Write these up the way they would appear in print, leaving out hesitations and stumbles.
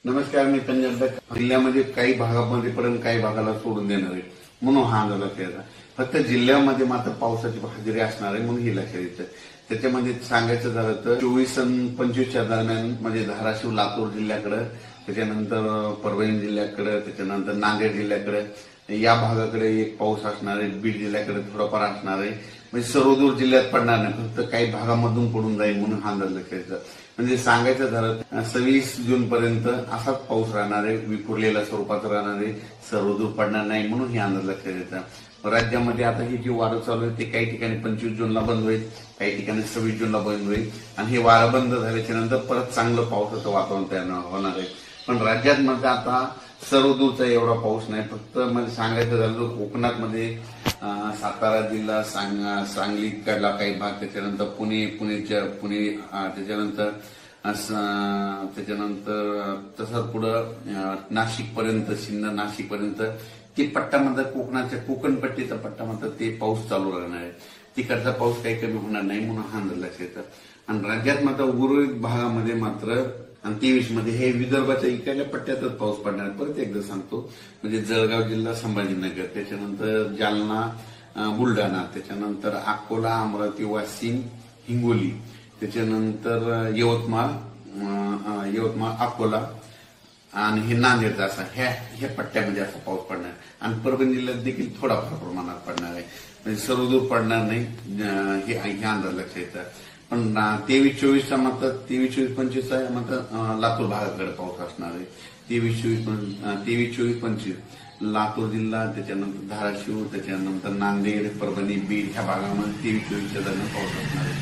नमस्कार, मी पंजाब जिल्ह्यामध्ये काही भागामध्ये पर्यंत काही भागाला सोडून देणार आहे म्हणून हा अंदाज लक्षात येतात. फक्त जिल्ह्यामध्ये मात्र पावसाची हजेरी असणार आहे म्हणून हे लक्षात येतं. त्याच्यामध्ये सांगायचं झालं तर 24 आणि 25च्या दरम्यान म्हणजे धाराशिव लातूर जिल्ह्याकडे, त्याच्यानंतर परभणी जिल्ह्याकडे, त्याच्यानंतर नांदेड जिल्ह्याकडे या भागाकडे एक पाऊस असणार आहे. बीड जिल्ह्याकडे थोडाफार असणार आहे. म्हणजे सर्वदूर जिल्ह्यात पडणार नाही, फक्त काही भागामधून पडून जाईल म्हणून हा अंदाज लक्षात येतं. म्हणजे सांगायचं झालं 26 जून पर्यंत असाच पाऊस राहणार आहे, विखुरलेल्या स्वरूपाचा राहणार आहे, सर्वदूर पडणार नाही म्हणून हे अंदाज लक्षात येतं. राज्यामध्ये आता ही जी वारं चालू आहे ते काही ठिकाणी 25 जूनला बंद होईल, काही ठिकाणी 26 जूनला बंद होईल आणि हे वारं बंद झाल्याच्या नंतर परत चांगलं पावसाचं वातावरण तयार होणार आहे. पण राज्यात मध्ये आता सर्वदूरचा एवढा पाऊस नाही. फक्त म्हणजे सांगायचं झालं तर कोकणात मध्ये सातारा जिल्हा, सांगली कडला काही भाग, त्याच्यानंतर पुणे, त्याच्यानंतर तसंच पुढं नाशिक पर्यंत, सिन्नर नाशिक पर्यंत ते पट्ट्यामध्ये कोकणाच्या कोकणपट्टीचा पट्टा मात्र ते पाऊस चालू राहणार आहे. तिकडचा पाऊस काही कमी होणार नाही म्हणून हा अंदाज लक्षात येतं. आणि राज्यात मात्र उर्वरित भागामध्ये मात्र आणि 23 मध्ये हे विदर्भाच्या इकडल्या पट्ट्यातच पाऊस पडणार. परत एकदा सांगतो, म्हणजे जळगाव जिल्हा, संभाजीनगर, त्याच्यानंतर जालना, बुलढाणा, त्याच्यानंतर अकोला, अमरावती, वाशिम, हिंगोली, त्याच्यानंतर यवतमाळ, अकोला आणि हे नांदेडचा असा ह्या पट्ट्यामध्ये असा पाऊस पडणार. आणि परभणी जिल्ह्यात देखील थोडाफार प्रमाणात पडणार आहे. म्हणजे सर्वदूर पडणार नाही हे अंदाज लक्षात येतं. पण 23-24चा मात्र 23-24-25चा मात्र लातूर भागाकडे पाऊस असणार आहे. 23-24-25 लातूर जिल्हा, त्याच्यानंतर धाराशिव, त्याच्यानंतर नांदेड, परभणी, बीड ह्या भागामध्ये 23-24च्या दरम्यान पाऊस असणार आहे.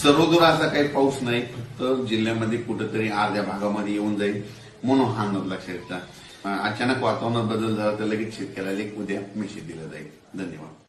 सर्वदूर असा काही पाऊस नाही, फक्त जिल्ह्यामध्ये कुठेतरी अर्ध्या भागामध्ये येऊन जाईल म्हणून हा अंदाज लक्षात येतात. अचानक वातावरणात बदल झाला तर लगेच शेतकऱ्याला एक उद्या मेसेज दिला जाईल. धन्यवाद.